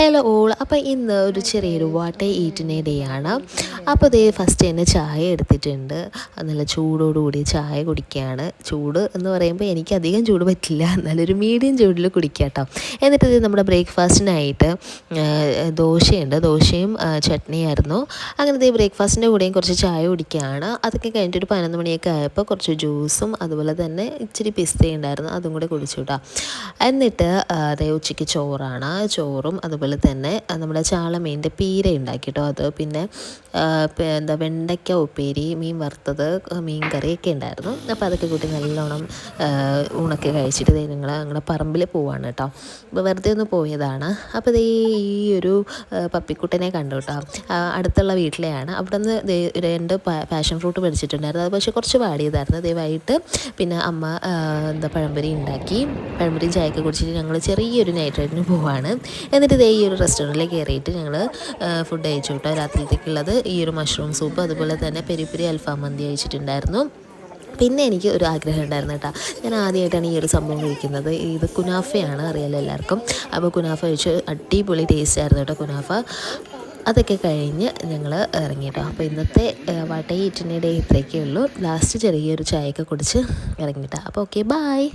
Hello all. അപ്പോൾ ഇന്ന് ഒരു ചെറിയൊരു വാട്ട് ഈറ്റിനെ ഡേ ആണ്. അപ്പോൾ ഇതേ ഫസ്റ്റ് തന്നെ ചായ എടുത്തിട്ടുണ്ട്. നല്ല ചൂടോടുകൂടി ചായ കുടിക്കുകയാണ്. ചൂട് എന്ന് പറയുമ്പോൾ എനിക്ക് അധികം ചൂട് പറ്റില്ല, നല്ലൊരു മീഡിയം ചൂടിൽ കുടിക്കുക കേട്ടോ. എന്നിട്ട് ഇത് നമ്മുടെ ബ്രേക്ക്ഫാസ്റ്റിനായിട്ട് ദോശയുണ്ട്, ദോശയും ചട്നിയായിരുന്നു. അങ്ങനെ ഇതേ ബ്രേക്ക്ഫാസ്റ്റിൻ്റെ കൂടെയും കുറച്ച് ചായ കുടിക്കുകയാണ്. അതൊക്കെ കഴിഞ്ഞിട്ട് ഒരു 11 മണിയൊക്കെ ആയപ്പോൾ കുറച്ച് ജ്യൂസും അതുപോലെ തന്നെ ഇച്ചിരി പിസ്തയും ഉണ്ടായിരുന്നു, അതും കൂടെ കുടിച്ചു കേട്ടോ. എന്നിട്ട് അതേ ഉച്ചയ്ക്ക് ചോറും അതുപോലെ തന്നെ നമ്മുടെ ചാളമീൻ്റെ പീര ഉണ്ടാക്കി കേട്ടോ. അത് പിന്നെ വെണ്ടയ്ക്ക ഉപ്പേരി, മീൻ വറുത്തത്, മീൻ കറിയൊക്കെ ഉണ്ടായിരുന്നു. അപ്പോൾ അതൊക്കെ കൂട്ടി നല്ലോണം ഊണൊക്കെ കഴിച്ചിട്ട് ഞങ്ങളുടെ പറമ്പിൽ പോവാണ് കേട്ടോ. അപ്പോൾ വെറുതെ ഒന്ന് പോയതാണ്. അപ്പോൾ ഈ ഒരു പപ്പിക്കുട്ടനെ കണ്ടു കേട്ടോ. അടുത്തുള്ള വീട്ടിലെയാണ്. അവിടെ നിന്ന് 2 പാഷൻ ഫ്രൂട്ട് മേടിച്ചിട്ടുണ്ടായിരുന്നു. അത് പക്ഷേ കുറച്ച് വാടിയതായിരുന്നു. ദയവായിട്ട് പിന്നെ അമ്മ പഴംപൊരി ഉണ്ടാക്കി. പഴംപൊരിയും ചായയൊക്കെ കുടിച്ചിട്ട് ഞങ്ങൾ ചെറിയൊരു നൈറ്റ് റൈഡിന് പോവാണ്. എന്നിട്ട് ഈ ഒരു റെസ്റ്റോറൻറ്റിൽ കയറിയിട്ട് ഞങ്ങൾ ഫുഡ് കഴിച്ചു കേട്ടോ. രാത്രിയിലേക്കുള്ളത് ഈ ഒരു മഷ്റൂം സൂപ്പ്, അതുപോലെ തന്നെ പെരി പെരി അൽഫാം മന്തി കഴിച്ചിട്ടുണ്ടായിരുന്നു. പിന്നെ എനിക്ക് ഒരു ആഗ്രഹം ഉണ്ടായിരുന്നു കേട്ടോ. ഞാൻ ആദ്യമായിട്ടാണ് ഈ ഒരു സംഭവം കഴിക്കുന്നത്. ഇത് കുനാഫയാണ്, അറിയാലോ എല്ലാവർക്കും. അപ്പോൾ കുനാഫ കഴിച്ച് അടിപൊളി ടേസ്റ്റ് ആയിരുന്നു കേട്ടോ കുനാഫ. അതൊക്കെ കഴിഞ്ഞ് ഞങ്ങൾ ഇറങ്ങി കേട്ടോ. അപ്പോൾ ഇന്നത്തെ വാട്ട ഈറ്റിൻ്റെ ഡേ ഇത്രയൊക്കെ ഉള്ളൂ. ലാസ്റ്റ് ചെറിയൊരു ചായയൊക്കെ കുടിച്ച് ഇറങ്ങിയിട്ടാണ്. അപ്പോൾ ഓക്കെ, ബായ്.